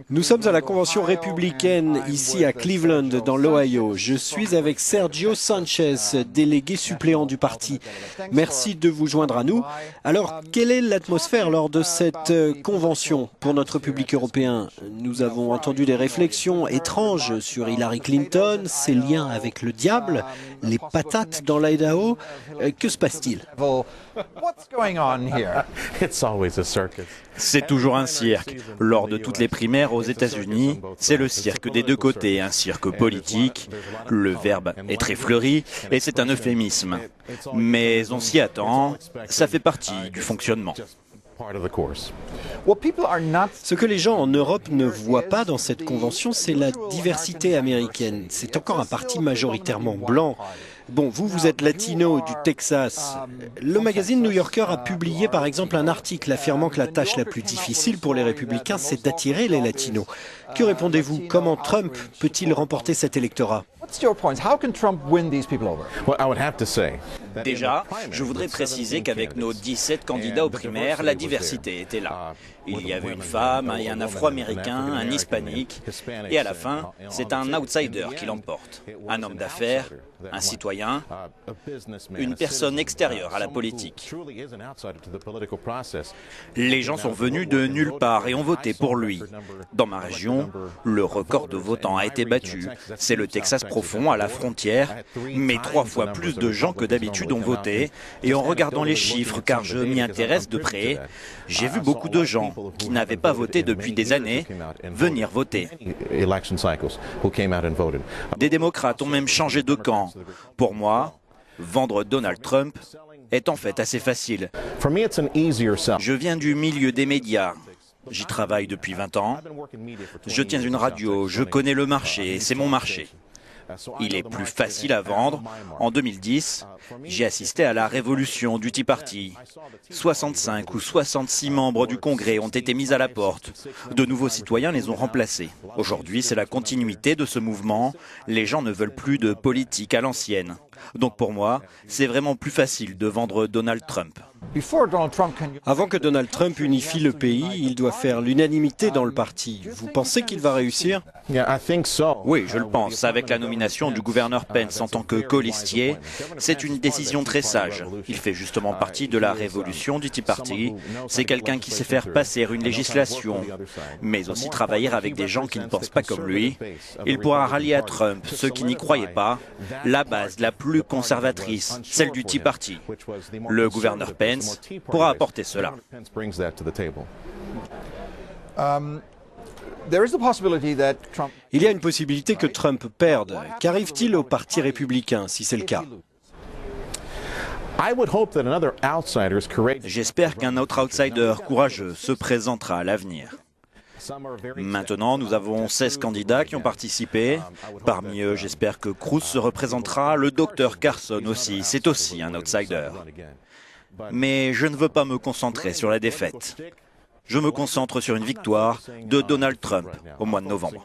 Nous sommes à la convention républicaine ici à Cleveland, dans l'Ohio. Je suis avec Sergio Sanchez, délégué suppléant du parti. Merci de vous joindre à nous. Alors, quelle est l'atmosphère lors de cette convention pour notre public européen? Nous avons entendu des réflexions étranges sur Hillary Clinton, ses liens avec le diable, les patates dans l'Idaho. Que se passe-t-il? C'est toujours un cirque. Lors de toutes les primaires aux États-Unis, c'est le cirque des deux côtés, un cirque politique. Le verbe est très fleuri et c'est un euphémisme. Mais on s'y attend, ça fait partie du fonctionnement. Ce que les gens en Europe ne voient pas dans cette convention, c'est la diversité américaine. C'est encore un parti majoritairement blanc. Bon, vous êtes latino du Texas. Le magazine New Yorker a publié par exemple un article affirmant que la tâche la plus difficile pour les républicains, c'est d'attirer les latinos. Que répondez-vous? Comment Trump peut-il remporter cet électorat? Déjà, je voudrais préciser qu'avec nos 17 candidats aux primaires, la diversité était là. Il y avait une femme et un afro-américain, un hispanique, et à la fin, c'est un outsider qui l'emporte. Un homme d'affaires, un citoyen, une personne extérieure à la politique. Les gens sont venus de nulle part et ont voté pour lui. Dans ma région, le record de votants a été battu. C'est le Texas profond à la frontière, mais 3 fois plus de gens que d'habitude ont voté. Et en regardant les chiffres, car je m'y intéresse de près, j'ai vu beaucoup de gens qui n'avaient pas voté depuis des années venir voter. Des démocrates ont même changé de camp. Pour moi, vendre Donald Trump est en fait assez facile. Je viens du milieu des médias. J'y travaille depuis 20 ans. Je tiens une radio, je connais le marché, c'est mon marché. Il est plus facile à vendre. En 2010, j'ai assisté à la révolution du Tea Party. 65 ou 66 membres du Congrès ont été mis à la porte. De nouveaux citoyens les ont remplacés. Aujourd'hui, c'est la continuité de ce mouvement. Les gens ne veulent plus de politique à l'ancienne. Donc pour moi, c'est vraiment plus facile de vendre Donald Trump. Avant que Donald Trump unifie le pays, il doit faire l'unanimité dans le parti. Vous pensez qu'il va réussir? Oui, je le pense. Avec la nomination du gouverneur Pence en tant que colistier, c'est une décision très sage. Il fait justement partie de la révolution du Tea Party. C'est quelqu'un qui sait faire passer une législation, mais aussi travailler avec des gens qui ne pensent pas comme lui. Il pourra rallier à Trump ceux qui n'y croyaient pas, la base la plus conservatrice, celle du Tea Party. Le gouverneur Pence pourra apporter cela. Il y a une possibilité que Trump perde. Qu'arrive-t-il au Parti républicain si c'est le cas? J'espère qu'un autre outsider courageux se présentera à l'avenir. Maintenant, nous avons 16 candidats qui ont participé. Parmi eux, j'espère que Cruz se représentera. Le docteur Carson aussi, c'est aussi un outsider. Mais je ne veux pas me concentrer sur la défaite. Je me concentre sur une victoire de Donald Trump au mois de novembre.